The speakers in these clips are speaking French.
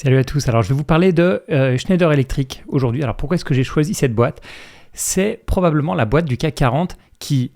Salut à tous, alors je vais vous parler de Schneider Electric aujourd'hui. Alors pourquoi est-ce que j'ai choisi cette boîte ? C'est probablement la boîte du CAC 40 qui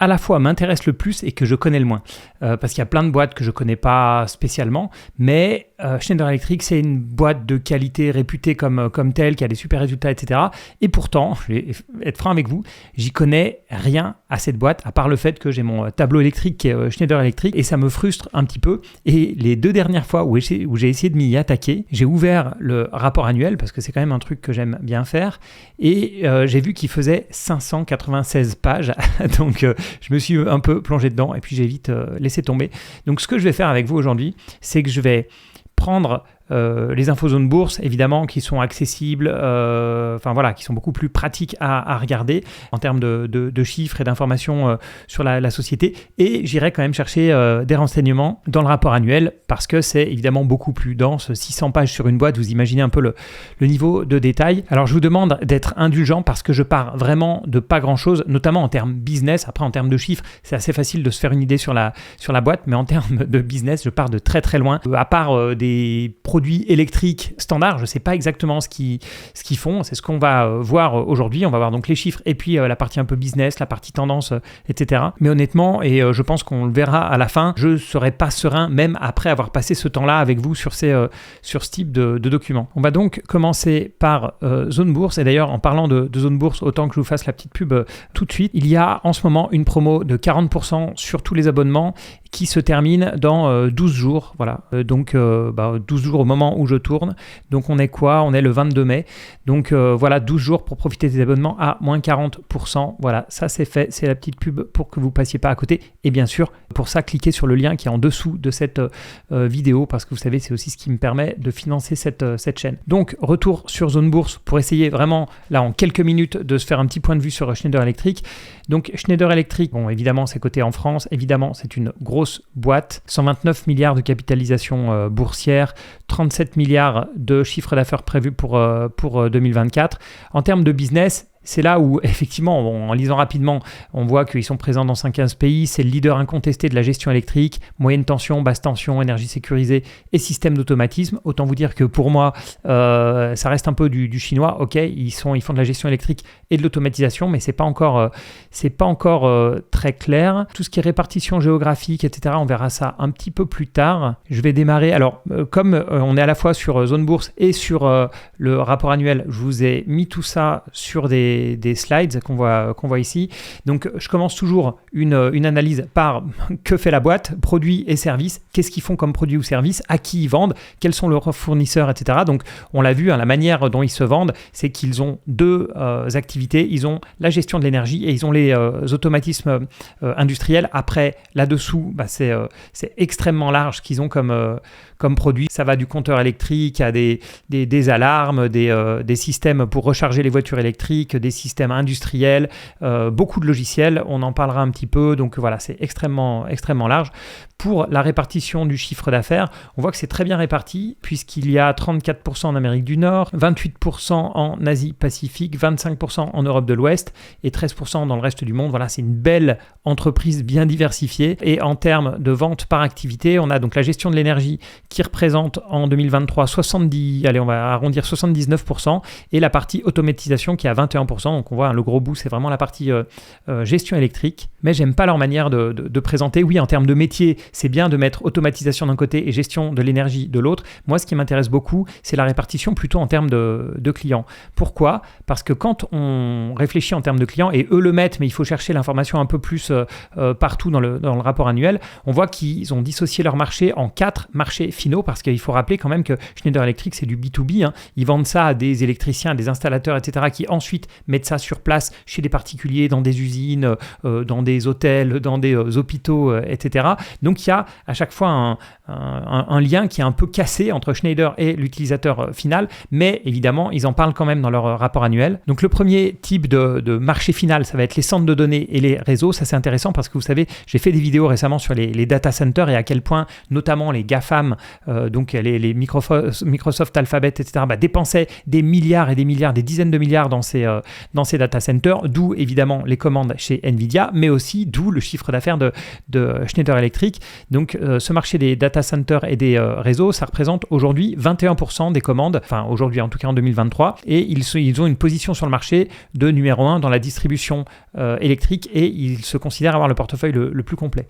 à la fois m'intéresse le plus et que je connais le moins. Parce qu'il y a plein de boîtes que je ne connais pas spécialement, mais Schneider Electric, c'est une boîte de qualité réputée comme telle, qui a des super résultats, etc. Et pourtant, je vais être franc avec vous, j'y connais rien à cette boîte, à part le fait que j'ai mon tableau électrique qui est Schneider Electric, et ça me frustre un petit peu. Et les 2 dernières fois où j'ai essayé de m'y attaquer, j'ai ouvert le rapport annuel, parce que c'est quand même un truc que j'aime bien faire, et j'ai vu qu'il faisait 596 pages, donc je me suis un peu plongé dedans, et puis j'ai vite laissé tomber. Donc ce que je vais faire avec vous aujourd'hui, c'est que je vais prendre les infos zone bourse, évidemment, qui sont accessibles, qui sont beaucoup plus pratiques à regarder en termes de chiffres et d'informations sur la société. Et j'irai quand même chercher des renseignements dans le rapport annuel parce que c'est évidemment beaucoup plus dense. 600 pages sur une boîte, vous imaginez un peu le niveau de détail. Alors, je vous demande d'être indulgent parce que je pars vraiment de pas grand-chose, notamment en termes business. Après, en termes de chiffres, c'est assez facile de se faire une idée sur la boîte, mais en termes de business, je pars de très très loin. À part des produits électriques standards, je ne sais pas exactement ce qu'ils font, c'est ce qu'on va voir aujourd'hui. On va voir donc les chiffres et puis la partie un peu business, la partie tendance, etc. Mais honnêtement, et je pense qu'on le verra à la fin, je ne serai pas serein même après avoir passé ce temps-là avec vous sur ce type de documents. On va donc commencer par Zone Bourse, et d'ailleurs en parlant de Zone Bourse, autant que je vous fasse la petite pub tout de suite, il y a en ce moment une promo de 40% sur tous les abonnements qui se termine dans 12 jours. Voilà. Donc 12 jours au moment où je tourne. Donc on est quoi ? On est le 22 mai. Donc 12 jours pour profiter des abonnements à moins 40%. Voilà, ça c'est fait. C'est la petite pub pour que vous passiez pas à côté. Et bien sûr, pour ça, cliquez sur le lien qui est en dessous de cette vidéo parce que vous savez, c'est aussi ce qui me permet de financer cette chaîne. Donc retour sur Zone Bourse pour essayer vraiment, là en quelques minutes, de se faire un petit point de vue sur Schneider Electric. Donc Schneider Electric, bon évidemment c'est coté en France. Évidemment, c'est une grosse boîte, 129 milliards de capitalisation boursière, 37 milliards de chiffre d'affaires prévu pour 2024. En termes de business, c'est là où, effectivement, en lisant rapidement, on voit qu'ils sont présents dans 115 pays. C'est le leader incontesté de la gestion électrique, moyenne tension, basse tension, énergie sécurisée et système d'automatisme. Autant vous dire que pour moi, ça reste un peu du chinois. Ok, ils font de la gestion électrique et de l'automatisation, mais c'est pas encore très clair. Tout ce qui est répartition géographique, etc., on verra ça un petit peu plus tard. Je vais démarrer. Alors, comme on est à la fois sur Zone Bourse et sur le rapport annuel, je vous ai mis tout ça sur des slides qu'on voit ici. Donc, je commence toujours une analyse par que fait la boîte, produits et services, qu'est-ce qu'ils font comme produits ou services, à qui ils vendent, quels sont leurs fournisseurs, etc. Donc, on l'a vu, la manière dont ils se vendent, c'est qu'ils ont 2 activités. Ils ont la gestion de l'énergie et ils ont les automatismes industriels. Après, là-dessous, c'est extrêmement large ce qu'ils ont comme produit. Ça va du compteur électrique à des alarmes, des systèmes pour recharger les voitures électriques, des systèmes industriels, beaucoup de logiciels, on en parlera un petit peu, donc voilà, c'est extrêmement large. Pour la répartition du chiffre d'affaires, on voit que c'est très bien réparti puisqu'il y a 34% en Amérique du Nord, 28% en Asie-Pacifique, 25% en Europe de l'Ouest et 13% dans le reste du monde. Voilà, c'est une belle entreprise bien diversifiée. Et en termes de vente par activité, on a donc la gestion de l'énergie qui représente en 2023 79% et la partie automatisation qui est à 21%. Donc on voit le gros bout, c'est vraiment la partie gestion électrique. Mais j'aime pas leur manière de présenter. Oui, en termes de métier, c'est bien de mettre automatisation d'un côté et gestion de l'énergie de l'autre. Moi, ce qui m'intéresse beaucoup, c'est la répartition plutôt en termes de clients. Pourquoi ? Parce que quand on réfléchit en termes de clients, et eux le mettent, mais il faut chercher l'information un peu plus partout dans le rapport annuel, on voit qu'ils ont dissocié leur marché en 4 marchés finaux, parce qu'il faut rappeler quand même que Schneider Electric, c'est du B2B. Ils vendent ça à des électriciens, à des installateurs, etc., qui ensuite mettent ça sur place chez des particuliers, dans des usines, dans des hôtels, dans des hôpitaux, etc. Donc, il y a à chaque fois un lien qui est un peu cassé entre Schneider et l'utilisateur final, mais évidemment, ils en parlent quand même dans leur rapport annuel. Donc, le premier type de marché final, ça va être les centres de données et les réseaux. Ça, c'est intéressant parce que vous savez, j'ai fait des vidéos récemment sur les data centers et à quel point, notamment les GAFAM, donc les Microsoft, Alphabet, etc., dépensaient des milliards et des milliards, des dizaines de milliards dans ces dans ces data centers, d'où évidemment les commandes chez Nvidia, mais aussi d'où le chiffre d'affaires de Schneider Electric. Donc ce marché des data centers et des réseaux, ça représente aujourd'hui 21% des commandes, enfin aujourd'hui en tout cas en 2023, et ils ont une position sur le marché de numéro 1 dans la distribution électrique, et ils se considèrent avoir le portefeuille le plus complet.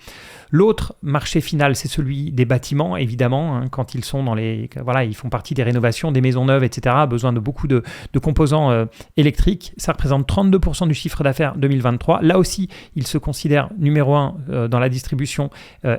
L'autre marché final, c'est celui des bâtiments, évidemment, hein, quand ils sont ils font partie des rénovations, des maisons neuves, etc., besoin de beaucoup de composants électriques. Ça représente 32% du chiffre d'affaires 2023. Là aussi, ils se considèrent numéro 1 dans la distribution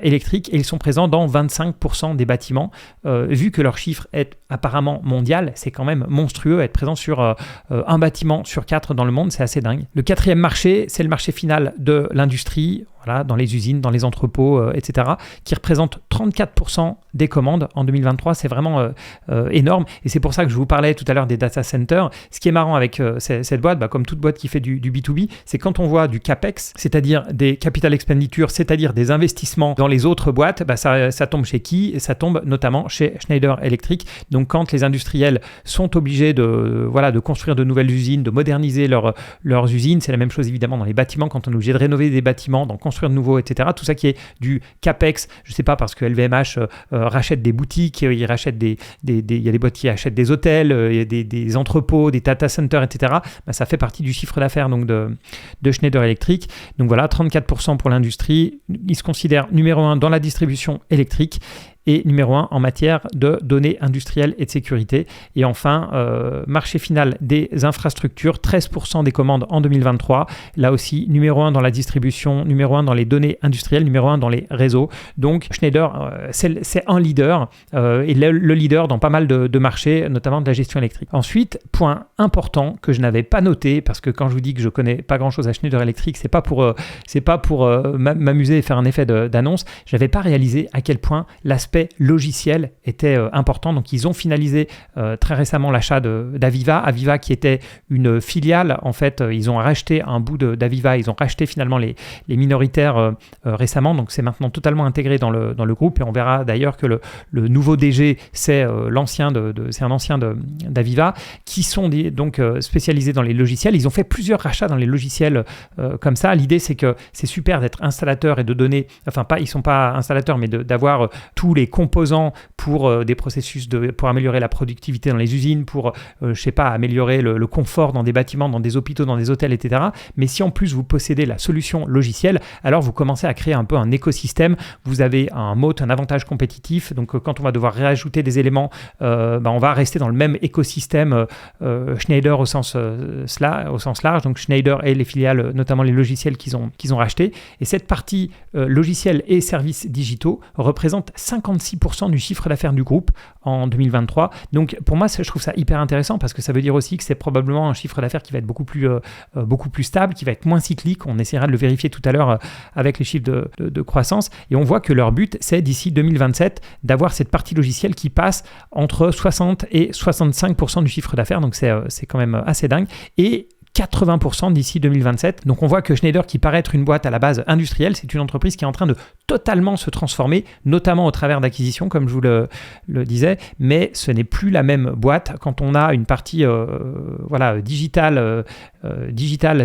électrique, et ils sont présents dans 25% des bâtiments. Vu que leur chiffre est apparemment mondial, c'est quand même monstrueux. Être présent sur un bâtiment sur 4 dans le monde, c'est assez dingue. Le quatrième marché, c'est le marché final de l'industrie, dans les usines, dans les entrepôts, etc., qui représente 34% des commandes en 2023. C'est vraiment énorme, et c'est pour ça que je vous parlais tout à l'heure des data centers. Ce qui est marrant avec cette boîte, comme toute boîte qui fait du B2B, c'est quand on voit du CAPEX, c'est-à-dire des capital expenditures, c'est-à-dire des investissements dans les autres boîtes, ça tombe chez qui? Ça tombe notamment chez Schneider Electric. Donc quand les industriels sont obligés de construire de nouvelles usines, de moderniser leurs usines, c'est la même chose évidemment dans les bâtiments, quand on est obligé de rénover des bâtiments, d'en construire de nouveaux, etc. Tout ça qui est du CAPEX, je ne sais pas, parce que LVMH rachète des boutiques, il y a des boîtes qui achètent des hôtels, il y a des entrepôts, des data centers, etc. Ça fait partie du chiffre d'affaires donc de Schneider Electric. Donc voilà, 34% pour l'industrie. Ils se considèrent numéro 1 dans la distribution électrique et numéro 1 en matière de données industrielles et de sécurité. Et enfin, marché final des infrastructures, 13% des commandes en 2023. Là aussi, numéro 1 dans la distribution, numéro 1 dans les données industrielles, numéro 1 dans les réseaux. Donc Schneider, c'est un leader, et le leader dans pas mal de marchés, notamment de la gestion électrique. Ensuite, point important que je n'avais pas noté, parce que quand je vous dis que je connais pas grand-chose à Schneider Electric, c'est pas pour m'amuser et faire un effet d'annonce. Je n'avais pas réalisé à quel point l'aspect logiciel était important. Donc ils ont finalisé très récemment l'achat d'Aviva. Aviva qui était une filiale, en fait, ils ont racheté un bout d'Aviva, ils ont racheté finalement les minoritaires récemment, donc c'est maintenant totalement intégré dans le groupe, et on verra d'ailleurs que le nouveau DG, c'est un ancien d'Aviva, qui sont donc spécialisés dans les logiciels. Ils ont fait plusieurs rachats dans les logiciels comme ça. L'idée, c'est que c'est super d'être installateur et de donner, ils sont pas installateurs, mais d'avoir tous les composants pour des processus pour améliorer la productivité dans les usines, pour améliorer le confort dans des bâtiments, dans des hôpitaux, dans des hôtels, etc. Mais si en plus vous possédez la solution logicielle, alors vous commencez à créer un peu un écosystème. Vous avez un moat, un avantage compétitif. Donc quand on va devoir réajouter des éléments, on va rester dans le même écosystème Schneider au sens large. Donc Schneider et les filiales, notamment les logiciels qu'ils ont rachetés. Et cette partie logiciels et services digitaux représente 56% du chiffre d'affaires du groupe en 2023. Donc pour moi, je trouve ça hyper intéressant, parce que ça veut dire aussi que c'est probablement un chiffre d'affaires qui va être beaucoup plus stable, qui va être moins cyclique. On essaiera de le vérifier tout à l'heure avec les chiffres de croissance. Et on voit que leur but, c'est d'ici 2027 d'avoir cette partie logicielle qui passe entre 60 et 65% du chiffre d'affaires. Donc c'est quand même assez dingue. Et 80% d'ici 2027. Donc on voit que Schneider, qui paraît être une boîte à la base industrielle, c'est une entreprise qui est en train de totalement se transformer, notamment au travers d'acquisitions, comme je vous le disais, mais ce n'est plus la même boîte quand on a une partie digital,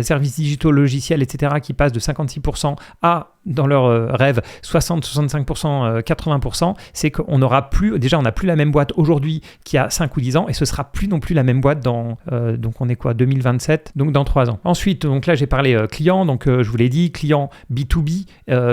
services digitaux, logiciels, etc., qui passe de 56% à, dans leur rêve, 60, 65%, 80%, c'est qu'on n'aura plus, déjà on n'a plus la même boîte aujourd'hui qu'il y a 5 ou 10 ans, et ce sera plus non plus la même boîte donc on est 2027, donc dans 3 ans. Ensuite, donc là j'ai parlé clients, donc je vous l'ai dit, clients B2B,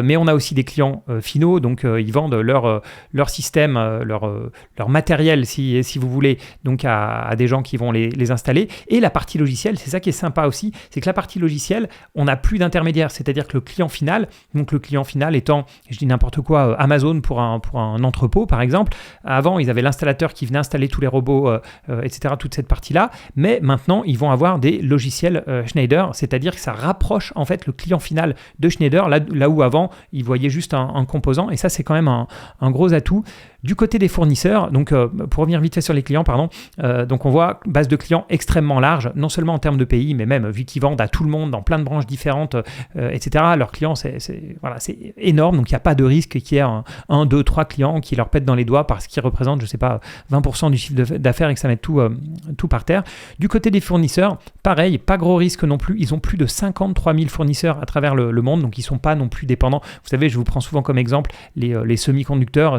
mais on a aussi des clients finaux, donc ils vendent leur système, leur matériel, si vous voulez, donc à des gens qui vont les installer. Et la partie logicielle, c'est ça qui est sympa aussi, c'est que la partie logicielle, on n'a plus d'intermédiaire, c'est-à-dire que le client final, donc le client final étant, je dis n'importe quoi, Amazon pour un entrepôt par exemple. Avant, ils avaient l'installateur qui venait installer tous les robots, etc., toute cette partie-là, mais maintenant, ils vont avoir des logiciels Schneider, c'est-à-dire que ça rapproche en fait le client final de Schneider, là où avant, ils voyaient juste un composant, et ça, c'est quand même un gros atout. Du côté des fournisseurs, donc pour revenir vite fait sur les clients, donc on voit base de clients extrêmement large, non seulement en termes de pays, mais même vu qu'ils vendent à tout le monde dans plein de branches différentes, etc., leurs clients, c'est énorme. Donc, il n'y a pas de risque qu'il y ait un, deux, trois clients qui leur pètent dans les doigts parce qu'ils représentent, je sais pas, 20% du chiffre d'affaires et que ça mette tout par terre. Du côté des fournisseurs, pareil, pas gros risque non plus. Ils ont plus de 53 000 fournisseurs à travers le monde, donc ils ne sont pas non plus dépendants. Vous savez, je vous prends souvent comme exemple les semi-conducteurs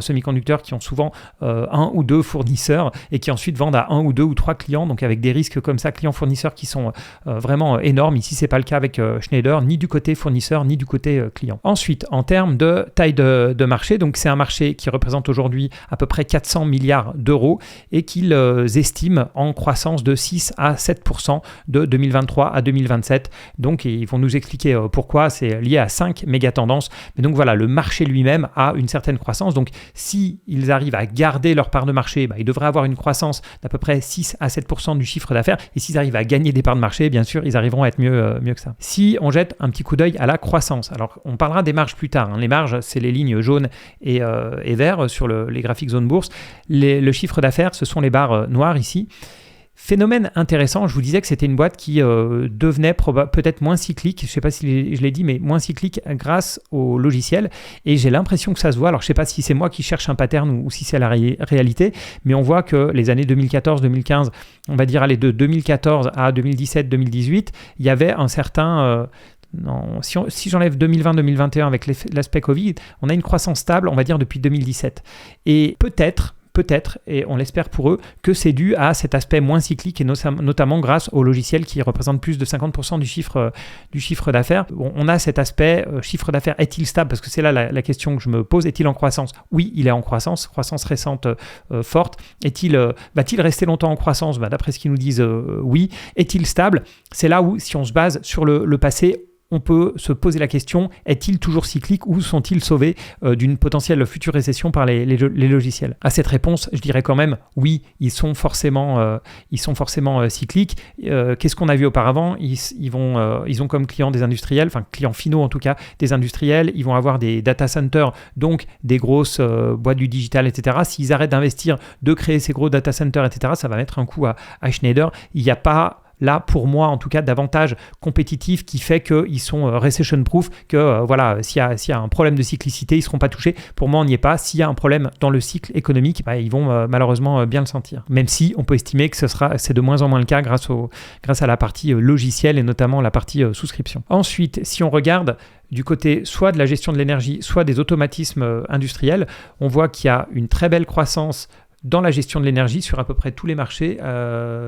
qui ont souvent un ou deux fournisseurs et qui ensuite vendent à un ou deux ou trois clients, donc avec des risques comme ça, clients-fournisseurs qui sont vraiment énormes. Ici, ce n'est pas le cas avec Schneider, ni du côté fournisseur, ni du côté client. Ensuite, en termes de taille de marché, donc c'est un marché qui représente aujourd'hui à peu près 400 milliards d'euros et qu'ils estiment en croissance de 6 à 7% de 2023 à 2027. Donc, ils vont nous expliquer pourquoi. C'est lié à 5 méga-tendances. Mais donc, voilà, le marché lui-même a une certaine croissance. Donc, s'ils arrivent à garder leur part de marché, ils devraient avoir une croissance d'à peu près 6 à 7% du chiffre d'affaires. Et s'ils arrivent à gagner des parts de marché, bien sûr, ils arriveront à être mieux que ça. Si on jette un petit coup d'œil à la croissance, alors on parlera des marges plus tard. Les marges, c'est les lignes jaunes et verts sur les graphiques zone bourse. Le chiffre d'affaires, ce sont les barres noires ici. Phénomène intéressant, je vous disais que c'était une boîte qui devenait peut-être moins cyclique, je ne sais pas si je l'ai dit, mais moins cyclique grâce au logiciel. Et j'ai l'impression que ça se voit. Alors, je ne sais pas si c'est moi qui cherche un pattern ou si c'est la réalité, mais on voit que les années 2014-2015, on va dire, de 2014 à 2017-2018, il y avait un certain... si j'enlève 2020-2021 avec l'aspect Covid, on a une croissance stable, on va dire, depuis 2017. Et peut-être, et on l'espère pour eux, que c'est dû à cet aspect moins cyclique et notamment grâce au logiciel qui représente plus de 50% du chiffre d'affaires. Bon, on a cet aspect chiffre d'affaires, est-il stable? Parce que c'est là la question que je me pose. Est-il en croissance? Oui, il est en croissance récente forte. Va-t-il rester longtemps en croissance? D'après ce qu'ils nous disent, oui. Est-il stable? C'est là où, si on se base sur le passé, on peut se poser la question, est-il toujours cyclique ou sont-ils sauvés d'une potentielle future récession par les logiciels? À cette réponse, je dirais quand même, oui, ils sont forcément cycliques. Qu'est-ce qu'on a vu auparavant? Ils ont comme clients des industriels, enfin clients finaux en tout cas, des industriels. Ils vont avoir des data centers, donc des grosses boîtes du digital, etc. S'ils arrêtent d'investir, de créer ces gros data centers, etc., ça va mettre un coup à Schneider. Il n'y a pas... Là, pour moi, en tout cas, davantage compétitif qui fait qu'ils sont recession-proof, que s'il y a un problème de cyclicité, ils ne seront pas touchés. Pour moi, on n'y est pas. S'il y a un problème dans le cycle économique, ils vont malheureusement bien le sentir. Même si on peut estimer que c'est de moins en moins le cas grâce à la partie logicielle et notamment la partie souscription. Ensuite, si on regarde du côté soit de la gestion de l'énergie, soit des automatismes industriels, on voit qu'il y a une très belle croissance dans la gestion de l'énergie sur à peu près tous les marchés,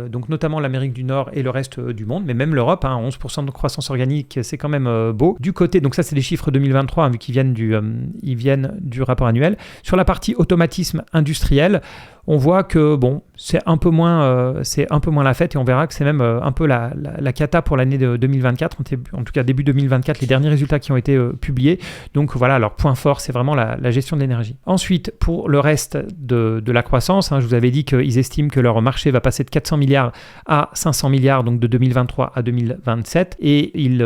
donc notamment l'Amérique du Nord et le reste du monde, mais même l'Europe, 11% de croissance organique, c'est quand même beau. Du côté, donc ça c'est les chiffres 2023, vu qu'ils viennent du rapport annuel. Sur la partie automatisme industriel, on voit que c'est un peu moins la fête et on verra que c'est même un peu la cata pour l'année de 2024, en tout cas début 2024, les derniers résultats qui ont été publiés. Donc voilà, leur point fort, c'est vraiment la gestion de l'énergie. Ensuite, pour le reste de la croissance, je vous avais dit qu'ils estiment que leur marché va passer de 400 milliards à 500 milliards, donc de 2023 à 2027. Et ils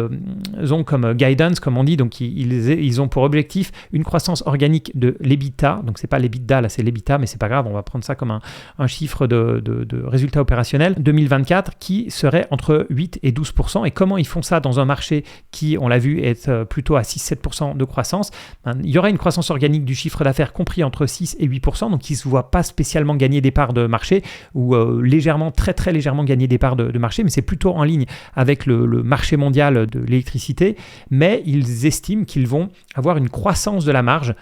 ont comme guidance, comme on dit, donc ils ont pour objectif une croissance organique de l'EBITDA. Donc c'est pas l'EBITDA, là c'est l'EBITDA, mais c'est pas grave, on va prendre ça comme un chiffre de résultat opérationnel 2024 qui serait entre 8 et 12%. Et comment ils font ça dans un marché qui, on l'a vu, est plutôt à 6-7% de croissance? Il y aura une croissance organique du chiffre d'affaires compris entre 6 et 8%, donc ils ne se voient pas spécialement gagner des parts de marché ou très très légèrement gagner des parts de marché, mais c'est plutôt en ligne avec le marché mondial de l'électricité. Mais ils estiment qu'ils vont avoir une croissance de la marge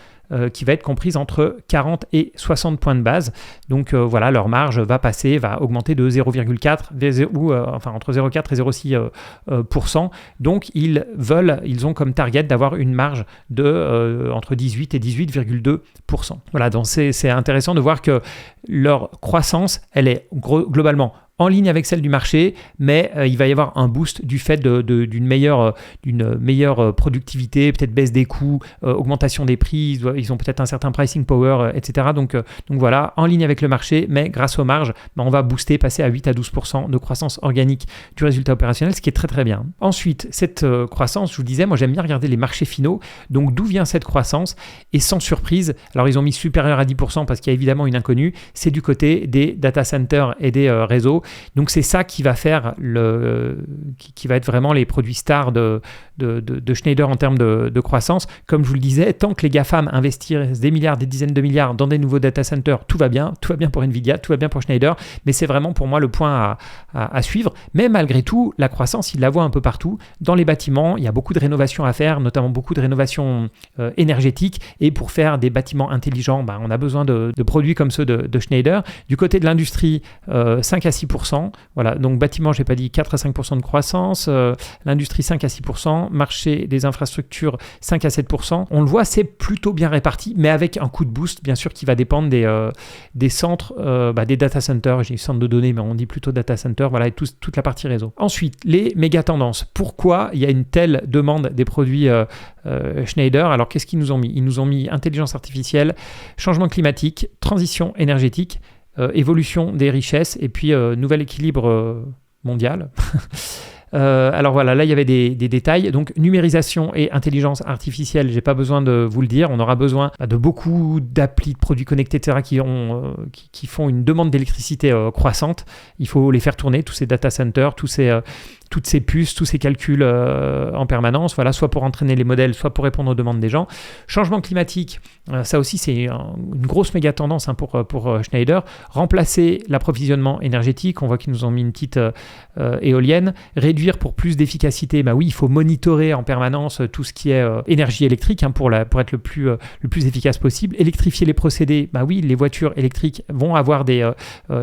qui va être comprise entre 40 et 60 points de base. Donc leur marge va augmenter de 0,4 entre 0,4 et 0,6%. Donc ils ont comme target d'avoir une marge de entre 18 et 18,2%. Voilà, donc c'est intéressant de voir que leur croissance, elle est globalement en ligne avec celle du marché, mais il va y avoir un boost du fait d'une meilleure productivité, peut-être baisse des coûts, augmentation des prix, ils ont peut-être un certain pricing power, etc. Donc voilà, en ligne avec le marché, mais grâce aux marges, on va passer à 8 à 12% de croissance organique du résultat opérationnel, ce qui est très très bien. Ensuite, cette croissance, je vous disais, moi j'aime bien regarder les marchés finaux, donc d'où vient cette croissance? Et sans surprise, alors ils ont mis supérieur à 10% parce qu'il y a évidemment une inconnue, c'est du côté des data centers et des réseaux. Donc c'est ça qui va faire qui va être vraiment les produits stars de Schneider en termes de croissance. Comme je vous le disais, tant que les GAFAM investissent des milliards, des dizaines de milliards dans des nouveaux data centers, tout va bien pour Nvidia, tout va bien pour Schneider, mais c'est vraiment pour moi le point à suivre. Mais malgré tout, la croissance, il la voit un peu partout. Dans les bâtiments, il y a beaucoup de rénovations à faire, notamment beaucoup de rénovations énergétiques, et pour faire des bâtiments intelligents, on a besoin de produits comme ceux de Schneider. Du côté de l'industrie, 5 à 6%, voilà, donc bâtiment, j'ai pas dit 4 à 5% de croissance, l'industrie 5 à 6%, marché des infrastructures 5 à 7%. On le voit, c'est plutôt bien réparti, mais avec un coup de boost, bien sûr, qui va dépendre des centres, des data centers, j'ai centres de données, mais on dit plutôt data center, voilà, et toute la partie réseau. Ensuite, les méga tendances. Pourquoi il y a une telle demande des produits Schneider? Alors, qu'est-ce qu'ils nous ont mis? Ils nous ont mis intelligence artificielle, changement climatique, transition énergétique, évolution des richesses, et puis nouvel équilibre mondial. Alors voilà, là il y avait des détails. Donc numérisation et intelligence artificielle, j'ai pas besoin de vous le dire. On aura besoin de beaucoup d'applis, de produits connectés, etc. qui font une demande d'électricité croissante. Il faut les faire tourner, tous ces data centers, toutes ces puces, tous ces calculs en permanence, voilà, soit pour entraîner les modèles, soit pour répondre aux demandes des gens. Changement climatique, ça aussi c'est une grosse méga tendance pour Schneider. Remplacer l'approvisionnement énergétique, on voit qu'ils nous ont mis une petite éolienne. Réduire pour plus d'efficacité, oui, il faut monitorer en permanence tout ce qui est énergie électrique pour être le plus efficace possible. Électrifier les procédés, oui, les voitures électriques vont avoir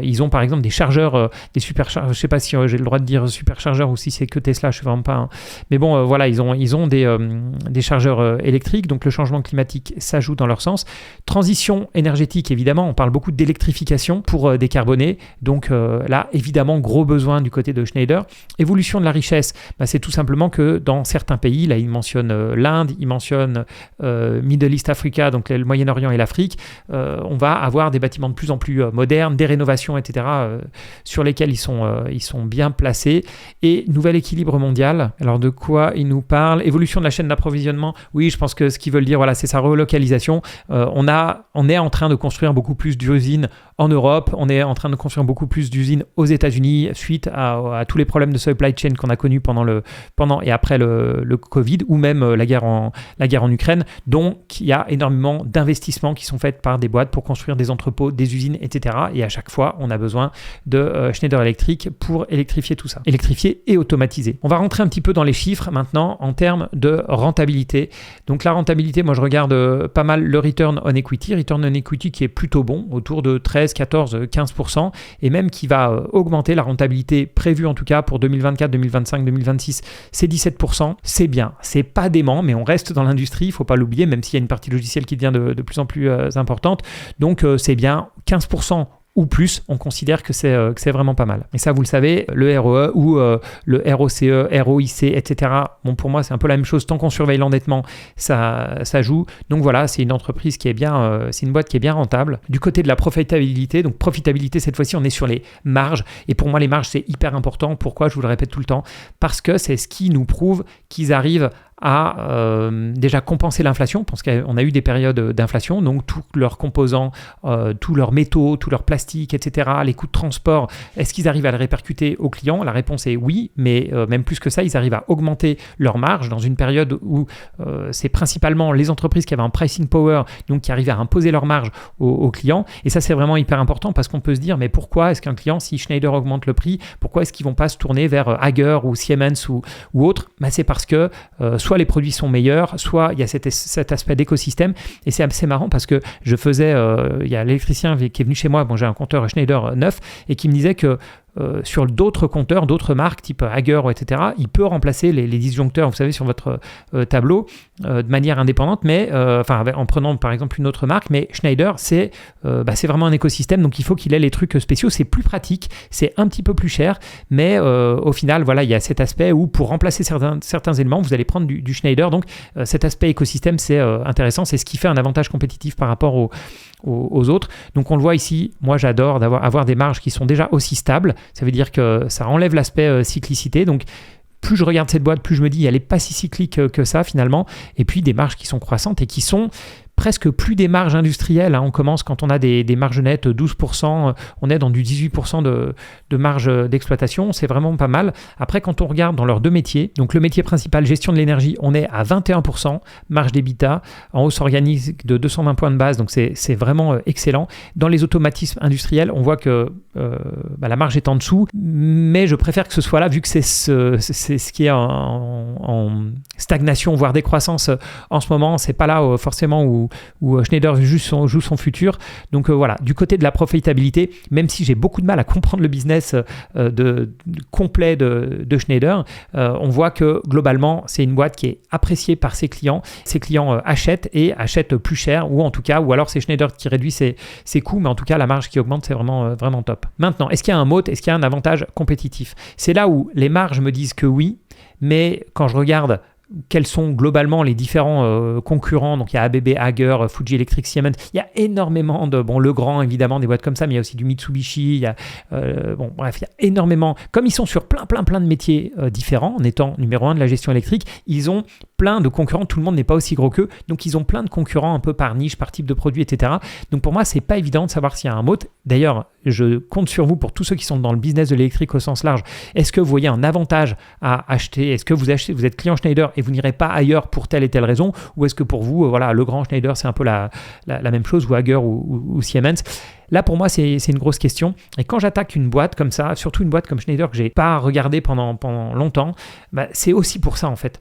ils ont par exemple des chargeurs, des superchargeurs, je sais pas si j'ai le droit de dire superchargeurs ou si c'est que Tesla, je sais vraiment pas. Mais bon, voilà, ils ont des chargeurs électriques, donc le changement climatique s'ajoute dans leur sens. Transition énergétique, évidemment, on parle beaucoup d'électrification pour décarboner, donc là, évidemment, gros besoin du côté de Schneider. Évolution de la richesse, c'est tout simplement que dans certains pays, là, il mentionne l'Inde, il mentionne Middle East Africa, donc le Moyen-Orient et l'Afrique, on va avoir des bâtiments de plus en plus modernes, des rénovations, etc., sur lesquels ils sont bien placés. Et nouvel équilibre mondial. Alors de quoi il nous parle? Évolution de la chaîne d'approvisionnement. Oui, je pense que ce qu'ils veulent dire, voilà, c'est sa relocalisation. On est en train de construire beaucoup plus d'usines en Europe. On est en train de construire beaucoup plus d'usines aux États-Unis suite à tous les problèmes de supply chain qu'on a connus pendant et après le Covid, ou même la guerre en Ukraine. Donc il y a énormément d'investissements qui sont faits par des boîtes pour construire des entrepôts, des usines, etc. Et à chaque fois, on a besoin de Schneider Electric pour électrifier tout ça. Électrifier et automatiser. On va rentrer un petit peu dans les chiffres maintenant en termes de rentabilité. Donc la rentabilité, moi je regarde pas mal le return on equity qui est plutôt bon, autour de 13, 14, 15%, et même qui va augmenter. La rentabilité prévue en tout cas pour 2024, 2025, 2026, c'est 17%. C'est bien, c'est pas dément, mais on reste dans l'industrie, il faut pas l'oublier, même s'il y a une partie logicielle qui devient de plus en plus importante. Donc c'est bien, 15% ou plus, on considère que c'est vraiment pas mal. Et ça, vous le savez, le ROE ou le ROCE, ROIC, etc. Bon, pour moi, c'est un peu la même chose. Tant qu'on surveille l'endettement, ça joue. Donc voilà, c'est une entreprise qui est bien, c'est une boîte qui est bien rentable. Du côté de la profitabilité, donc profitabilité, cette fois-ci, on est sur les marges. Et pour moi, les marges, c'est hyper important. Pourquoi? Je vous le répète tout le temps. Parce que c'est ce qui nous prouve qu'ils arrivent à déjà compenser l'inflation, parce qu'on a eu des périodes d'inflation, donc tous leurs composants, tous leurs métaux, tous leurs plastiques, etc., les coûts de transport, est-ce qu'ils arrivent à le répercuter aux clients? La réponse est oui, mais même plus que ça, ils arrivent à augmenter leurs marges dans une période où c'est principalement les entreprises qui avaient un pricing power, donc qui arrivaient à imposer leurs marges aux clients, et ça c'est vraiment hyper important, parce qu'on peut se dire, mais pourquoi est-ce qu'un client, si Schneider augmente le prix, pourquoi est-ce qu'ils vont pas se tourner vers Hager ou Siemens ou autre? C'est parce que soit les produits sont meilleurs, soit il y a cet aspect d'écosystème. Et c'est assez marrant parce que il y a l'électricien qui est venu chez moi, j'ai un compteur Schneider 9, et qui me disait que sur d'autres compteurs, d'autres marques type Hager, etc., il peut remplacer les disjoncteurs, vous savez, sur votre tableau de manière indépendante, mais en prenant par exemple une autre marque. Mais Schneider, c'est vraiment un écosystème, donc il faut qu'il ait les trucs spéciaux. C'est plus pratique, c'est un petit peu plus cher, mais au final, voilà, il y a cet aspect où pour remplacer certains éléments, vous allez prendre du Schneider. Donc cet aspect écosystème, c'est intéressant, c'est ce qui fait un avantage compétitif par rapport aux autres. Donc on le voit ici, moi j'adore avoir des marges qui sont déjà aussi stables. Ça veut dire que ça enlève l'aspect cyclicité. Donc plus je regarde cette boîte, plus je me dis elle n'est pas si cyclique que ça finalement. Et puis des marges qui sont croissantes et qui sont presque plus des marges industrielles. On commence quand on a des marges nettes 12%, on est dans du 18% de marge d'exploitation, c'est vraiment pas mal. Après, quand on regarde dans leurs deux métiers, donc le métier principal, gestion de l'énergie, on est à 21%, marge d'EBITDA, en hausse organique de 220 points de base, donc c'est vraiment excellent. Dans les automatismes industriels, on voit que la marge est en dessous, mais je préfère que ce soit là, vu que c'est ce qui est en stagnation, voire décroissance en ce moment. C'est pas là forcément où Schneider joue son futur. Donc voilà, du côté de la profitabilité, même si j'ai beaucoup de mal à comprendre le business complet de Schneider, on voit que globalement, c'est une boîte qui est appréciée par ses clients. Ses clients achètent plus cher, ou alors c'est Schneider qui réduit ses coûts, mais en tout cas, la marge qui augmente, c'est vraiment, vraiment top. Maintenant, est-ce qu'il y a un moat? Est-ce qu'il y a un avantage compétitif? C'est là où les marges me disent que oui, mais quand je regarde quels sont globalement les différents concurrents, donc il y a ABB, Hager, Fuji Electric, Siemens, il y a énormément de, Legrand évidemment, des boîtes comme ça, mais il y a aussi du Mitsubishi, il y a, il y a énormément, comme ils sont sur plein de métiers différents, en étant numéro 1 de la gestion électrique, ils ont plein de concurrents, tout le monde n'est pas aussi gros qu'eux, donc ils ont plein de concurrents un peu par niche, par type de produit, etc. Donc pour moi, c'est pas évident de savoir s'il y a un moat. D'ailleurs, je compte sur vous pour tous ceux qui sont dans le business de l'électrique au sens large. Est-ce que vous voyez un avantage à acheter? Est-ce que vous êtes client Schneider et vous n'irez pas ailleurs pour telle et telle raison? Ou est-ce que pour vous, Legrand, Schneider, c'est un peu la même chose, ou Hager ou Siemens? Là, pour moi, c'est une grosse question. Et quand j'attaque une boîte comme ça, surtout une boîte comme Schneider que j'ai pas regardé pendant longtemps, c'est aussi pour ça, en fait.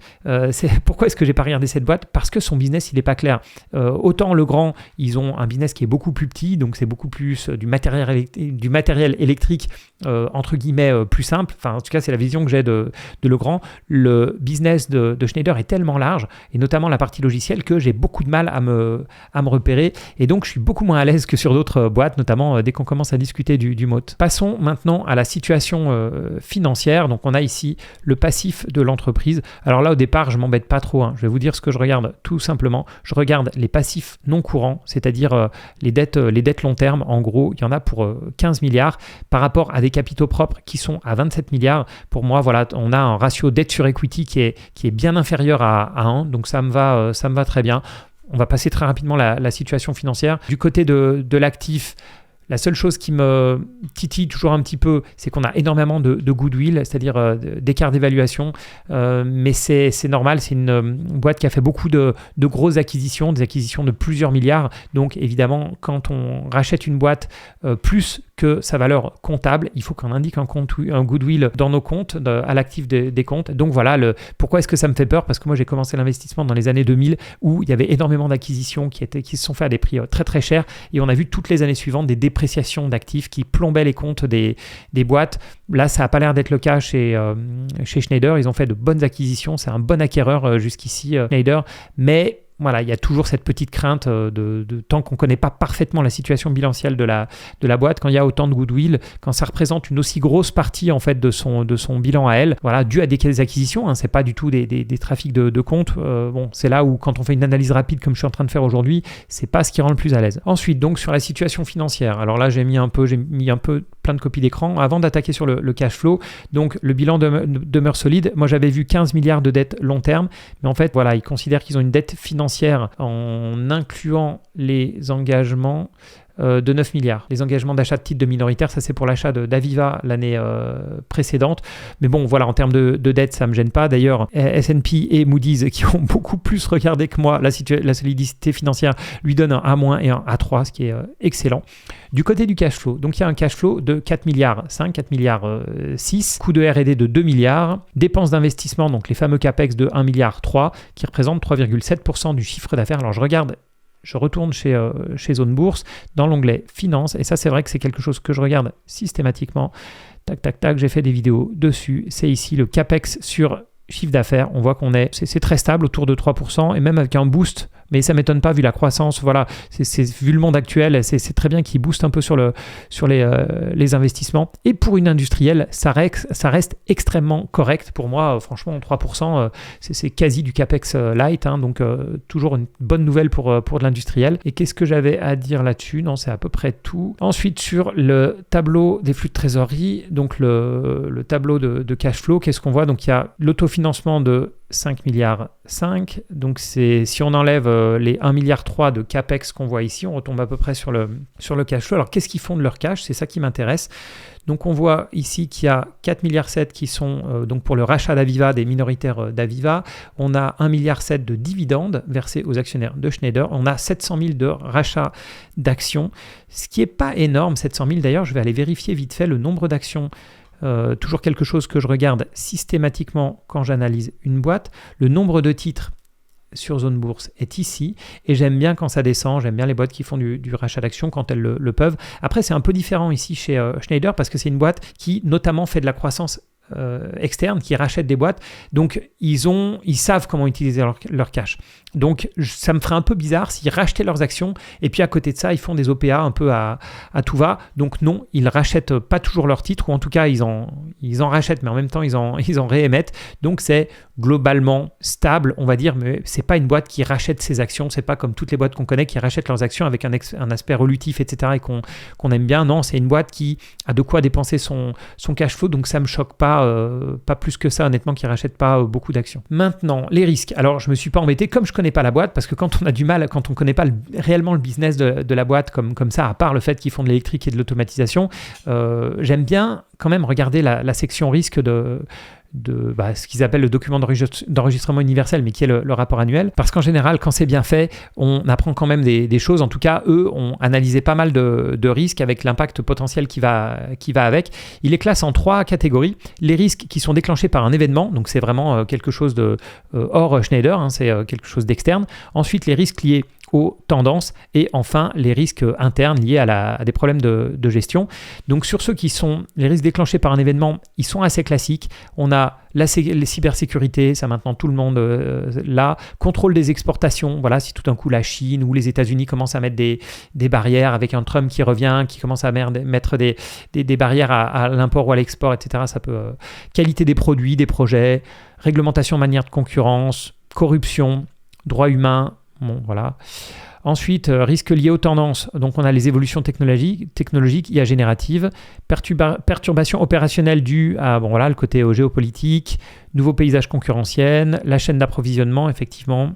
Pourquoi est-ce que j'ai pas regardé cette boîte? Parce que son business, il n'est pas clair. Autant Legrand, ils ont un business qui est beaucoup plus petit, donc c'est beaucoup plus du matériel électrique, entre guillemets, plus simple. Enfin, en tout cas, c'est la vision que j'ai de Legrand. Le business de Schneider est tellement large, et notamment la partie logicielle, que j'ai beaucoup de mal à me repérer. Et donc, je suis beaucoup moins à l'aise que sur d'autres boîtes, notamment dès qu'on commence à discuter du moat. Passons maintenant à la situation financière. Donc on a ici le passif de l'entreprise. Alors là, au départ, je ne m'embête pas trop. Je vais vous dire ce que je regarde tout simplement. Je regarde les passifs non courants, c'est-à-dire les dettes long terme. En gros, il y en a pour 15 milliards par rapport à des capitaux propres qui sont à 27 milliards. Pour moi, on a un ratio dette sur equity qui est bien inférieur à 1. Donc ça me va très bien. On va passer très rapidement la situation financière. Du côté de l'actif, la seule chose qui me titille toujours un petit peu, c'est qu'on a énormément de goodwill, c'est-à-dire d'écart d'évaluation. Mais c'est normal, c'est une boîte qui a fait beaucoup de grosses acquisitions, des acquisitions de plusieurs milliards. Donc évidemment, quand on rachète une boîte plus que sa valeur comptable, il faut qu'on indique un goodwill dans nos comptes, à l'actif des comptes. Donc voilà, pourquoi est-ce que ça me fait peur? Parce que moi, j'ai commencé l'investissement dans les années 2000 où il y avait énormément d'acquisitions qui se sont faites à des prix très très chers, et on a vu toutes les années suivantes des dépréciations d'actifs qui plombaient les comptes des boîtes. Là, ça n'a pas l'air d'être le cas chez Schneider. Ils ont fait de bonnes acquisitions, c'est un bon acquéreur jusqu'ici, Schneider, mais voilà, il y a toujours cette petite crainte de tant qu'on ne connaît pas parfaitement la situation bilancielle de la boîte, quand il y a autant de goodwill, quand ça représente une aussi grosse partie en fait de son bilan à elle, voilà, dû à des acquisitions, c'est pas du tout des trafics de comptes. C'est là où quand on fait une analyse rapide comme je suis en train de faire aujourd'hui, c'est pas ce qui rend le plus à l'aise. Ensuite, donc sur la situation financière, alors là j'ai mis un peu plein de copies d'écran avant d'attaquer sur le cash flow. Donc le bilan demeure solide. Moi j'avais vu 15 milliards de dettes long terme, mais en fait voilà, ils considèrent qu'ils ont une dette financière en incluant les engagements de 9 milliards. Les engagements d'achat de titres de minoritaires, ça c'est pour l'achat d'Aviva l'année précédente. Mais bon, voilà, en termes de dette, ça ne me gêne pas. D'ailleurs, S&P et Moody's, qui ont beaucoup plus regardé que moi la solidité financière, lui donnent un A- et un A3, ce qui est excellent. Du côté du cash flow, donc il y a un cash flow de 4 milliards 5, 4 milliards 6, coût de R&D de 2 milliards, dépenses d'investissement, donc les fameux CAPEX de 1 milliard 3, qui représentent 3,7% du chiffre d'affaires. Alors je retourne chez Zone Bourse dans l'onglet Finance, et ça c'est vrai que c'est quelque chose que je regarde systématiquement. Tac, j'ai fait des vidéos dessus. C'est ici le CAPEX sur chiffre d'affaires. On voit c'est très stable autour de 3%, et même avec un boost, mais ça ne m'étonne pas vu la croissance. Voilà, vu le monde actuel, c'est très bien qu'il booste un peu sur les investissements. Et pour une industrielle, ça reste extrêmement correct. Pour moi, franchement, 3%, c'est quasi du CAPEX light, donc toujours une bonne nouvelle pour de l'industriel. Et qu'est-ce que j'avais à dire là-dessus? Non, c'est à peu près tout. Ensuite, sur le tableau des flux de trésorerie, donc le tableau de cash flow, qu'est-ce qu'on voit? Donc il y a l'autofinancement de 5 milliards 5. Donc si on enlève les 1 milliard 3 de capex qu'on voit ici, on retombe à peu près sur le cash flow. Alors qu'est-ce qu'ils font de leur cash? C'est ça qui m'intéresse. Donc on voit ici qu'il y a 4 milliards 7 qui sont donc pour le rachat d'Aviva, des minoritaires d'Aviva. On a 1 milliard 7 de dividendes versés aux actionnaires de Schneider. On a 700 000 de rachat d'actions, ce qui n'est pas énorme, 700 000. D'ailleurs, je vais aller vérifier vite fait le nombre d'actions. Toujours quelque chose que je regarde systématiquement quand j'analyse une boîte. Le nombre de titres sur Zone Bourse est ici, et j'aime bien quand ça descend, j'aime bien les boîtes qui font du rachat d'actions quand elles le peuvent. Après, c'est un peu différent ici chez Schneider parce que c'est une boîte qui notamment fait de la croissance externe, qui rachètent des boîtes, donc ils savent comment utiliser leur cash. Donc ça me ferait un peu bizarre s'ils rachetaient leurs actions et puis à côté de ça ils font des OPA un peu à tout va. Donc non, ils rachètent pas toujours leurs titres, ou en tout cas ils en rachètent, mais en même temps ils en réémettent. Donc c'est globalement stable, on va dire, mais c'est pas une boîte qui rachète ses actions. C'est pas comme toutes les boîtes qu'on connaît qui rachètent leurs actions avec un aspect relutif, etc. et qu'on aime bien. Non, c'est une boîte qui a de quoi dépenser son cash flow, donc ça me choque pas plus que ça honnêtement, qui rachète pas beaucoup d'actions. Maintenant les risques. Alors je me suis pas embêté, comme je connais pas la boîte, parce que quand on a du mal, quand on connaît pas réellement le business de la boîte comme ça, à part le fait qu'ils font de l'électrique et de l'automatisation, j'aime bien quand même regarder la section risque de ce qu'ils appellent le document d'enregistrement universel, mais qui est le rapport annuel, parce qu'en général quand c'est bien fait, on apprend quand même des choses. En tout cas, eux ont analysé pas mal de risques avec l'impact potentiel qui va avec. Il les classe en 3 catégories. Les risques qui sont déclenchés par un événement, donc c'est vraiment quelque chose de hors Schneider, hein, c'est quelque chose d'externe. Ensuite, les risques liés aux tendances, et enfin les risques internes liés à des problèmes de gestion. Donc sur ceux qui sont les risques déclenchés par un événement, ils sont assez classiques. On a les cybersécurité, ça maintenant tout le monde là. Contrôle des exportations, voilà, si tout d'un coup la Chine ou les États-Unis commencent à mettre des barrières avec un Trump qui revient, qui commence à mettre des barrières à l'import ou à l'export, etc. Ça peut qualité des produits, des projets, réglementation en manière de concurrence, corruption, droits humains. Bon, voilà. Ensuite, risques liés aux tendances. Donc, on a les évolutions technologiques, IA générative, perturbations opérationnelles dues à le côté géopolitique, nouveau paysage concurrentiel, la chaîne d'approvisionnement, effectivement,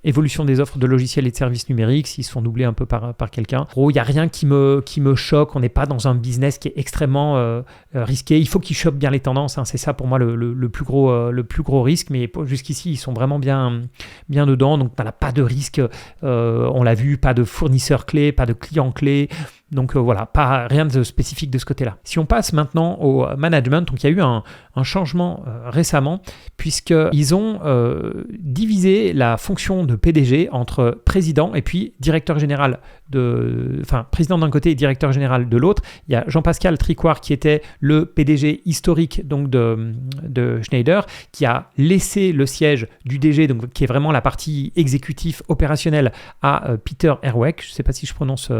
évolution des offres de logiciels et de services numériques, s'ils se font doubler un peu par quelqu'un. En gros, il n'y a rien qui me choque. On n'est pas dans un business qui est extrêmement risqué. Il faut qu'ils chopent bien les tendances, hein. C'est ça pour moi le plus gros risque. Mais jusqu'ici, ils sont vraiment bien dedans. Donc, on n'a pas de risque. On l'a vu, pas de fournisseurs clés, pas de clients clés. Donc voilà, rien de spécifique de ce côté-là. Si on passe maintenant au management, donc il y a eu un changement récemment, puisqu'ils ont divisé la fonction de PDG entre président et puis directeur général président d'un côté et directeur général de l'autre. Il y a Jean-Pascal Tricoire qui était le PDG historique donc de Schneider, qui a laissé le siège du DG, donc qui est vraiment la partie exécutive opérationnelle, à Peter Herweck. Je ne sais pas si je prononce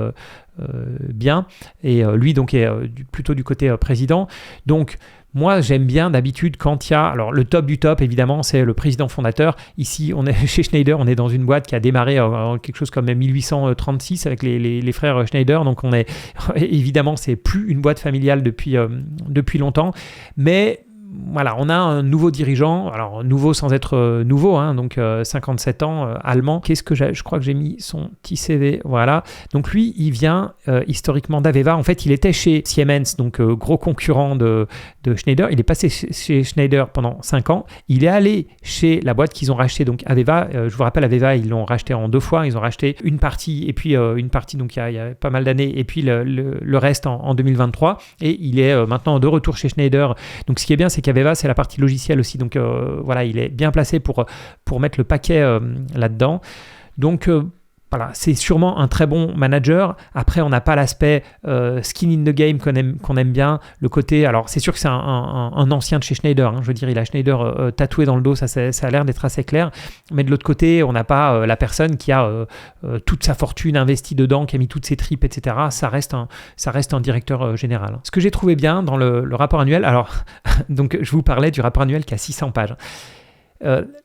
bien, et lui donc est plutôt du côté président. Donc moi j'aime bien d'habitude quand il y a, alors le top du top évidemment c'est le président fondateur. Ici on est chez Schneider, on est dans une boîte qui a démarré en quelque chose comme 1836 avec les frères Schneider, donc on est évidemment, c'est plus une boîte familiale depuis longtemps, mais voilà, on a un nouveau dirigeant, alors nouveau sans être nouveau, hein, donc 57 ans, allemand. Qu'est-ce que je crois que j'ai mis son petit CV, voilà. Donc lui, il vient historiquement d'Aveva. En fait, il était chez Siemens, donc gros concurrent de Schneider. Il est passé chez Schneider pendant 5 ans. Il est allé chez la boîte qu'ils ont racheté, donc Aveva. Je vous rappelle, Aveva, ils l'ont racheté en 2 fois. Ils ont racheté une partie, et puis une partie, donc il y a pas mal d'années, et puis le reste en 2023. Et il est maintenant de retour chez Schneider. Donc ce qui est bien, c'est qu'Aveva, c'est la partie logicielle aussi. Donc voilà, il est bien placé pour mettre le paquet là-dedans. Donc voilà, c'est sûrement un très bon manager. Après, on n'a pas l'aspect skin in the game qu'on aime bien. Le côté, alors c'est sûr que c'est un ancien de chez Schneider, hein. Je veux dire, il a Schneider tatoué dans le dos, ça a l'air d'être assez clair. Mais de l'autre côté, on n'a pas la personne qui a toute sa fortune investie dedans, qui a mis toutes ses tripes, etc. Ça reste un directeur général. Ce que j'ai trouvé bien dans le rapport annuel, alors donc je vous parlais du rapport annuel qui a 600 pages.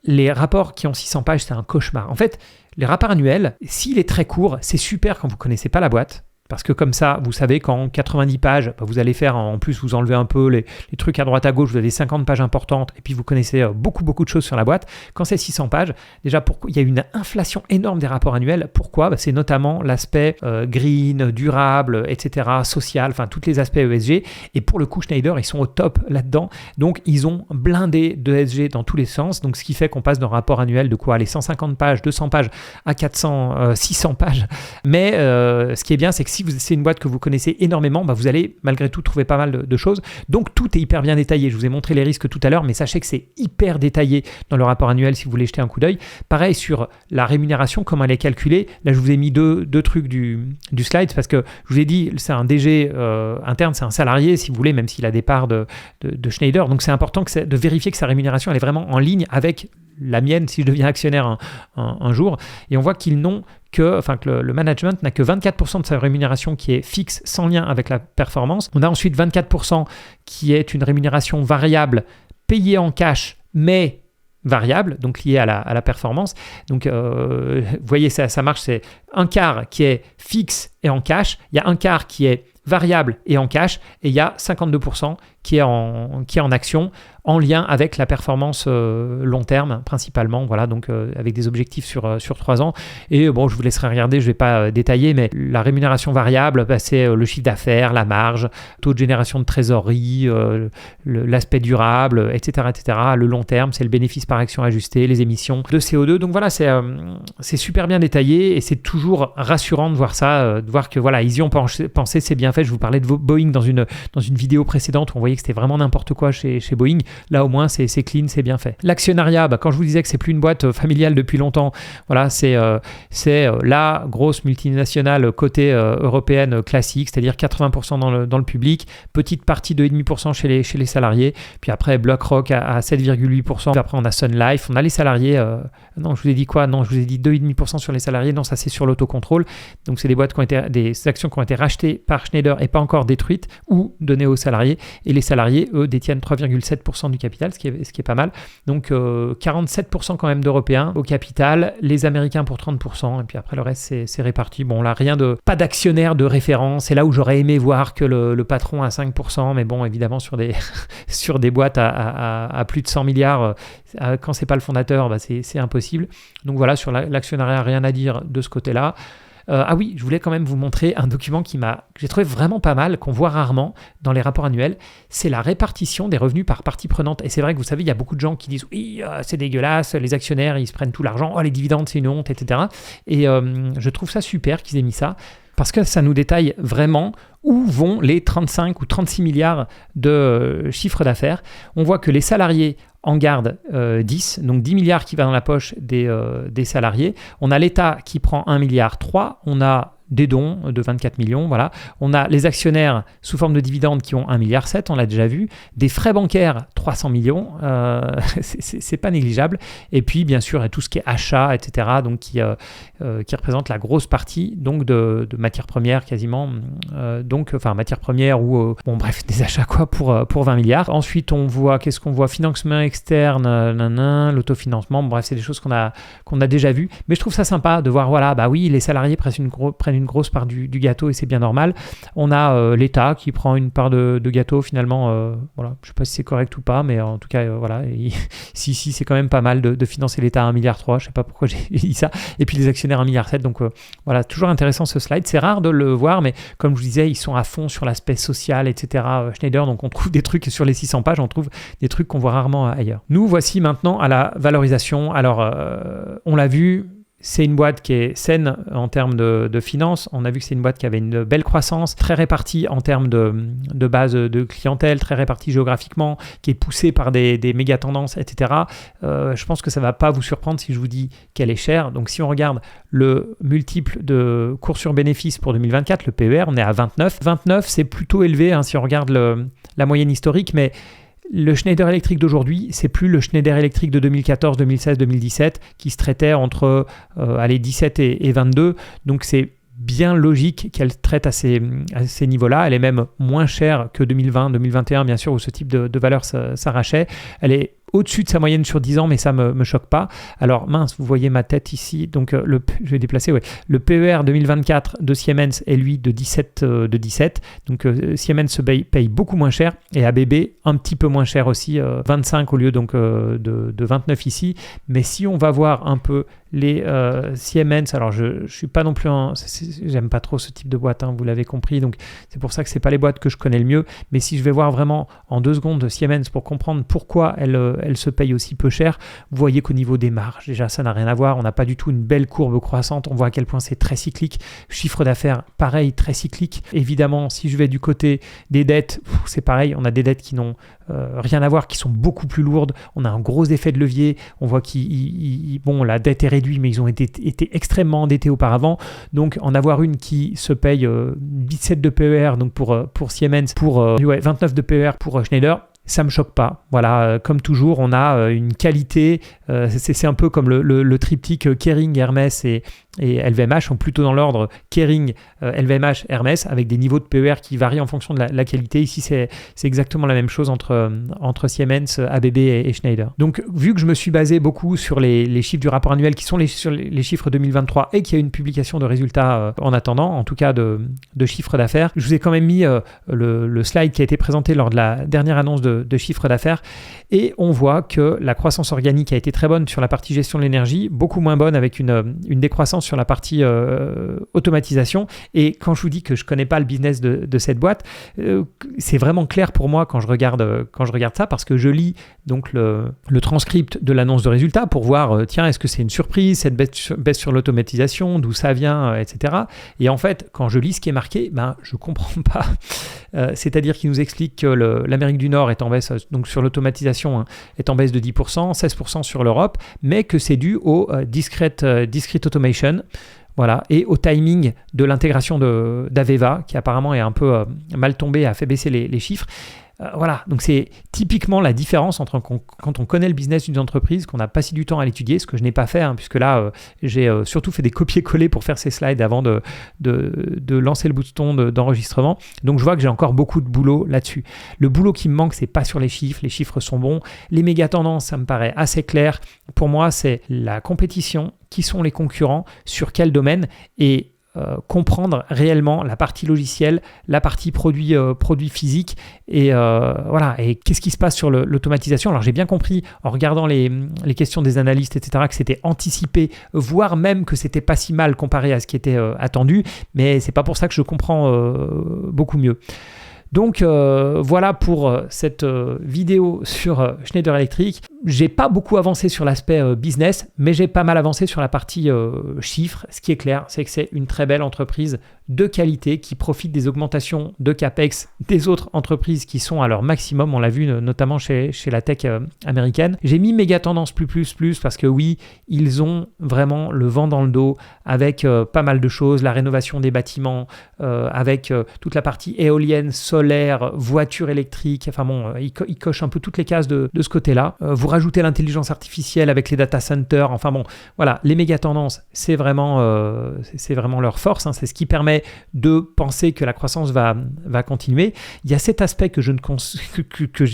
Les rapports qui ont 600 pages, c'est un cauchemar. En fait, les rapports annuels, s'il est très court, c'est super quand vous ne connaissez pas la boîte, parce que comme ça, vous savez qu'en 90 pages, vous allez faire, en plus vous enlevez un peu les trucs à droite à gauche, vous avez 50 pages importantes, et puis vous connaissez beaucoup de choses sur la boîte. Quand c'est 600 pages, déjà il y a une inflation énorme des rapports annuels. Pourquoi ? C'est notamment l'aspect green, durable, etc., social, enfin tous les aspects ESG. Et pour le coup, Schneider, ils sont au top là-dedans. Donc ils ont blindé de ESG dans tous les sens. Donc ce qui fait qu'on passe d'un rapport annuel de quoi ? Les 150 pages, 200 pages à 600 pages. Mais ce qui est bien, c'est que si c'est une boîte que vous connaissez énormément, vous allez malgré tout trouver pas mal de choses. Donc tout est hyper bien détaillé. Je vous ai montré les risques tout à l'heure, mais sachez que c'est hyper détaillé dans le rapport annuel si vous voulez jeter un coup d'œil. Pareil sur la rémunération, comment elle est calculée. Là, je vous ai mis deux trucs du slide parce que je vous ai dit, c'est un DG interne, c'est un salarié si vous voulez, même s'il a des parts de Schneider. Donc c'est important de vérifier que sa rémunération elle est vraiment en ligne avec la mienne si je deviens actionnaire un jour. Et on voit qu'ils n'ont que le management n'a que 24% de sa rémunération qui est fixe sans lien avec la performance. On a ensuite 24% qui est une rémunération variable payée en cash mais variable, donc liée à la performance. Donc vous voyez ça marche, c'est un quart qui est fixe et en cash, il y a un quart qui est variable et en cash, et il y a 52% qui est en action, en lien avec la performance long terme principalement, voilà, donc avec des objectifs sur 3 ans. Et bon, je vous laisserai regarder, je ne vais pas détailler, mais la rémunération variable, c'est le chiffre d'affaires, la marge, taux de génération de trésorerie, l'aspect durable, etc., etc. Le long terme, c'est le bénéfice par action ajusté, les émissions de CO2. Donc voilà, c'est super bien détaillé et c'est toujours rassurant de voir ça, de voir que voilà, ils y ont pensé, c'est bien fait. Je vous parlais de Boeing dans une vidéo précédente où on voyait que c'était vraiment n'importe quoi chez Boeing. Là, au moins, c'est clean, c'est bien fait. L'actionnariat, quand je vous disais que c'est plus une boîte familiale depuis longtemps, voilà, c'est la grosse multinationale côté européenne classique, c'est-à-dire 80% dans le public, petite partie de 2,5% chez les salariés, puis après BlackRock à 7,8%, après on a Sun Life, on a les salariés, non, je vous ai dit quoi ? Non, je vous ai dit 2,5% sur les salariés, non, ça c'est sur l'autocontrôle, donc c'est des actions qui ont été rachetées par Schneider et pas encore détruites ou données aux salariés, et les salariés, eux, détiennent 3,7% du capital, ce qui est pas mal. Donc 47% quand même d'Européens au capital, les Américains pour 30%, et puis après le reste c'est réparti. Bon là, pas d'actionnaire de référence, c'est là où j'aurais aimé voir que le patron a 5%, mais bon, évidemment sur des boîtes à plus de 100 milliards, quand c'est pas le fondateur, c'est impossible. Donc voilà, sur l'actionnariat, rien à dire de ce côté-là. Ah oui, je voulais quand même vous montrer un document que j'ai trouvé vraiment pas mal, qu'on voit rarement dans les rapports annuels. C'est la répartition des revenus par partie prenante. Et c'est vrai que vous savez, il y a beaucoup de gens qui disent « Oui, c'est dégueulasse, les actionnaires, ils se prennent tout l'argent. Oh, les dividendes, c'est une honte, etc. » Et je trouve ça super qu'ils aient mis ça, parce que ça nous détaille vraiment où vont les 35 ou 36 milliards de chiffre d'affaires. On voit que les salariés en gardent 10, donc 10 milliards qui va dans la poche des salariés. On a l'État qui prend 1,3 milliard. On a des dons de 24 millions, voilà. On a les actionnaires sous forme de dividendes qui ont 1,7 milliard, on l'a déjà vu. Des frais bancaires, 300 millions, c'est pas négligeable. Et puis, bien sûr, tout ce qui est achat, etc., donc qui représente la grosse partie donc de matières premières quasiment. Matières premières ou, des achats quoi pour 20 milliards. Ensuite, on voit, qu'est-ce qu'on voit ? Financement externe, l'autofinancement, bref, c'est des choses qu'on a déjà vues. Mais je trouve ça sympa de voir, voilà, oui, les salariés prennent une grosse part du gâteau et c'est bien normal. On a l'État qui prend une part de gâteau finalement, voilà, je sais pas si c'est correct ou pas, mais en tout cas voilà, si c'est quand même pas mal de financer l'État à 1,3 milliard, je sais pas pourquoi j'ai dit ça, et puis les actionnaires 1,7 milliard, donc voilà, toujours intéressant ce slide, c'est rare de le voir, mais comme je vous disais, ils sont à fond sur l'aspect social, etc. Schneider, donc on trouve des trucs sur les 600 pages, on trouve des trucs qu'on voit rarement ailleurs. Nous voici maintenant à la valorisation. Alors on l'a vu, c'est une boîte qui est saine en termes de finances. On a vu que c'est une boîte qui avait une belle croissance, très répartie en termes de base de clientèle, très répartie géographiquement, qui est poussée par des méga tendances, etc. Je pense que ça ne va pas vous surprendre si je vous dis qu'elle est chère. Donc si on regarde le multiple de cours sur bénéfice pour 2024, le PER, on est à 29. 29, c'est plutôt élevé si on regarde la moyenne historique, mais le Schneider Electric d'aujourd'hui, c'est plus le Schneider Electric de 2014, 2016, 2017 qui se traitait entre 17 et 22. Donc c'est bien logique qu'elle traite à ces niveaux-là. Elle est même moins chère que 2020, 2021, bien sûr, où ce type de valeur s'arrachait. Elle est au-dessus de sa moyenne sur 10 ans, mais ça me choque pas. Alors mince, vous voyez ma tête ici, donc je vais déplacer, ouais. Le PER 2024 de Siemens est lui de 17. Donc Siemens se paye beaucoup moins cher et ABB un petit peu moins cher aussi, 25 au lieu donc de 29 ici. Mais si on va voir un peu les Siemens, alors je suis pas non plus j'aime pas trop ce type de boîte, hein, vous l'avez compris, donc c'est pour ça que c'est pas les boîtes que je connais le mieux, mais si je vais voir vraiment en 2 secondes Siemens pour comprendre pourquoi elle se paye aussi peu cher, vous voyez qu'au niveau des marges, déjà ça n'a rien à voir, on n'a pas du tout une belle courbe croissante, on voit à quel point c'est très cyclique, chiffre d'affaires pareil, très cyclique. Évidemment, si je vais du côté des dettes, c'est pareil, on a des dettes qui n'ont rien à voir, qui sont beaucoup plus lourdes, on a un gros effet de levier, on voit bon, la dette est réduite, mais ils ont été extrêmement endettés auparavant, donc en avoir une qui se paye 17 de PER donc pour Siemens, 29 de PER pour Schneider, ça me choque pas. Voilà, comme toujours, on a une qualité, c'est un peu comme le triptyque Kering, Hermès et LVMH sont plutôt dans l'ordre Kering, LVMH, Hermès, avec des niveaux de PER qui varient en fonction de la qualité. Ici, c'est exactement la même chose entre Siemens, ABB et Schneider. Donc, vu que je me suis basé beaucoup sur les chiffres du rapport annuel qui sont sur les chiffres 2023 et qu'il y a une publication de résultats en attendant, en tout cas de chiffre d'affaires, je vous ai quand même mis le slide qui a été présenté lors de la dernière annonce de chiffre d'affaires et on voit que la croissance organique a été très bonne sur la partie gestion de l'énergie, beaucoup moins bonne avec une décroissance sur la partie automatisation. Et quand je vous dis que je ne connais pas le business de cette boîte, c'est vraiment clair pour moi quand je regarde ça, parce que je lis donc le transcript de l'annonce de résultats pour voir, tiens, est-ce que c'est une surprise, cette baisse sur l'automatisation, d'où ça vient, etc. Et en fait, quand je lis ce qui est marqué, je ne comprends pas. C'est-à-dire qu'il nous explique que l'Amérique du Nord est en baisse, donc sur l'automatisation, hein, est en baisse de 10%, 16% sur l'Europe, mais que c'est dû au discrete automation. Voilà, et au timing de l'intégration d'Aveva, qui apparemment est un peu mal tombé, a fait baisser les chiffres. Voilà, donc c'est typiquement la différence entre quand on connaît le business d'une entreprise, qu'on a passé du temps à l'étudier, ce que je n'ai pas fait, hein, puisque là, j'ai surtout fait des copier-coller pour faire ces slides avant de lancer le bouton d'enregistrement. Donc je vois que j'ai encore beaucoup de boulot là-dessus. Le boulot qui me manque, c'est pas sur les chiffres sont bons. Les méga tendances, ça me paraît assez clair. Pour moi, c'est la compétition, qui sont les concurrents, sur quel domaine, et comprendre réellement la partie logicielle, la partie produit physique et voilà, et qu'est-ce qui se passe sur l'automatisation. Alors j'ai bien compris en regardant les questions des analystes, etc., que c'était anticipé, voire même que c'était pas si mal comparé à ce qui était attendu, mais c'est pas pour ça que je comprends beaucoup mieux. Donc voilà pour cette vidéo sur Schneider Electric. J'ai pas beaucoup avancé sur l'aspect business, mais j'ai pas mal avancé sur la partie chiffres. Ce qui est clair, c'est que c'est une très belle entreprise de qualité qui profite des augmentations de CAPEX des autres entreprises qui sont à leur maximum. On l'a vu notamment chez la tech américaine. J'ai mis méga tendance plus parce que oui, ils ont vraiment le vent dans le dos avec pas mal de choses, la rénovation des bâtiments, avec toute la partie éolienne, solaire, voiture électrique. Enfin bon, ils cochent un peu toutes les cases de ce côté-là. Vous rajoutez l'intelligence artificielle avec les data centers. Enfin bon, voilà, les méga tendances, c'est vraiment leur force, hein. C'est ce qui permet de penser que la croissance va continuer. Il y a cet aspect que je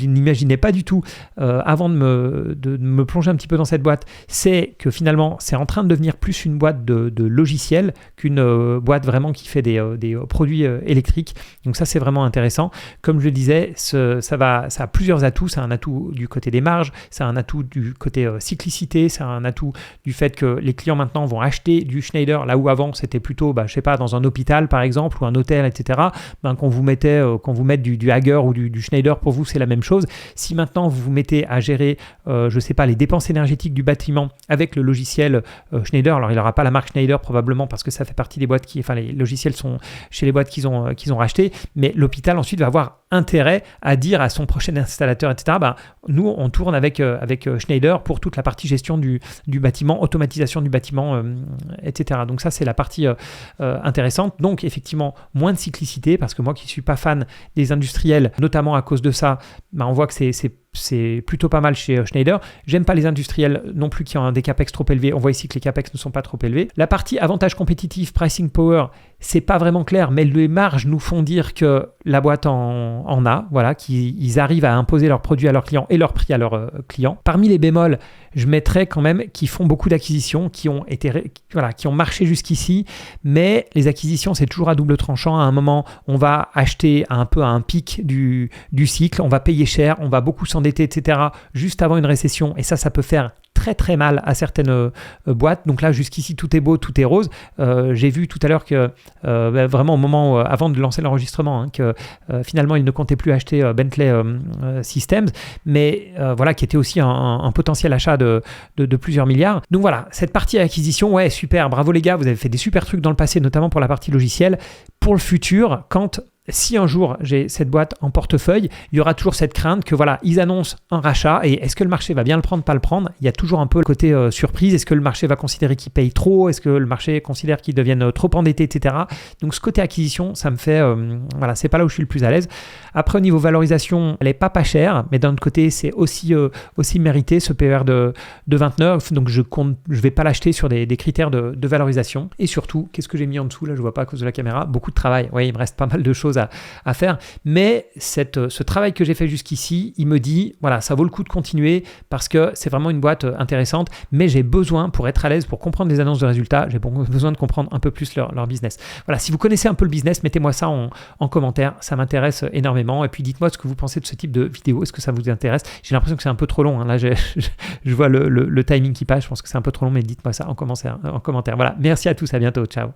n'imaginais pas du tout avant de me plonger un petit peu dans cette boîte, c'est que finalement c'est en train de devenir plus une boîte de logiciels qu'une boîte vraiment qui fait des produits électriques. Donc ça, c'est vraiment intéressant. Comme je le disais, ça a plusieurs atouts. C'est un atout du côté des marges, c'est un atout du côté cyclicité, c'est un atout du fait que les clients maintenant vont acheter du Schneider là où avant c'était plutôt, je sais pas, dans un hôpital par exemple ou un hôtel, etc. Qu'on vous mette du Hager ou du Schneider, pour vous c'est la même chose. Si maintenant vous vous mettez à gérer, je sais pas, les dépenses énergétiques du bâtiment avec le logiciel Schneider, alors il n'aura pas la marque Schneider probablement parce que ça fait partie des boîtes les logiciels sont chez les boîtes qu'ils ont racheté, mais l'hôpital ensuite va avoir intérêt à dire à son prochain installateur, etc. Nous on tourne avec Schneider pour toute la partie gestion du bâtiment, automatisation du bâtiment, etc. Donc ça c'est la partie intéressante. Donc effectivement moins de cyclicité, parce que moi qui ne suis pas fan des industriels, notamment à cause de ça, on voit que c'est c'est plutôt pas mal chez Schneider. J'aime pas les industriels non plus qui ont des capex trop élevés. On voit ici que les capex ne sont pas trop élevés. La partie avantage compétitif, pricing power, c'est pas vraiment clair, mais les marges nous font dire que la boîte en a, voilà, qu'ils arrivent à imposer leurs produits à leurs clients et leur prix à leurs clients. Parmi les bémols, je mettrais quand même qu'ils font beaucoup d'acquisitions, qui ont marché jusqu'ici, mais les acquisitions, c'est toujours à double tranchant. À un moment, on va acheter un peu à un pic du cycle, on va payer cher, on va beaucoup s'endetter, etc., juste avant une récession, et ça peut faire très très mal à certaines boîtes. Donc là, jusqu'ici, tout est beau, tout est rose. J'ai vu tout à l'heure que vraiment au moment avant de lancer l'enregistrement, que finalement, ils ne comptaient plus acheter Bentley Systems, mais voilà, qui était aussi un potentiel achat de plusieurs milliards. Donc voilà, cette partie acquisition, ouais, super, bravo les gars, vous avez fait des super trucs dans le passé, notamment pour la partie logicielle. Pour le futur, si un jour j'ai cette boîte en portefeuille, il y aura toujours cette crainte que voilà, ils annoncent un rachat et est-ce que le marché va bien le prendre, pas le prendre? Il y a toujours un peu le côté surprise. Est-ce que le marché va considérer qu'ils payent trop? Est-ce que le marché considère qu'ils deviennent trop endettés, etc. Donc ce côté acquisition, ça me fait, voilà, c'est pas là où je suis le plus à l'aise. Après au niveau valorisation, elle est pas chère, mais d'un autre côté, c'est aussi mérité ce PER de 29. Donc je vais pas l'acheter sur des critères de valorisation. Et surtout, qu'est-ce que j'ai mis en dessous? Là, je vois pas à cause de la caméra. Beaucoup de travail. Oui, il me reste pas mal de choses à faire, mais ce travail que j'ai fait jusqu'ici, il me dit voilà, ça vaut le coup de continuer parce que c'est vraiment une boîte intéressante, mais j'ai besoin, pour être à l'aise, pour comprendre les annonces de résultats, j'ai besoin de comprendre un peu plus leur business. Voilà, si vous connaissez un peu le business, mettez-moi ça en commentaire, ça m'intéresse énormément, et puis dites-moi ce que vous pensez de ce type de vidéo, est-ce que ça vous intéresse? J'ai l'impression que c'est un peu trop long, hein. Là je vois le timing qui passe, je pense que c'est un peu trop long, mais dites-moi ça en commentaire. Voilà, merci à tous, à bientôt, ciao.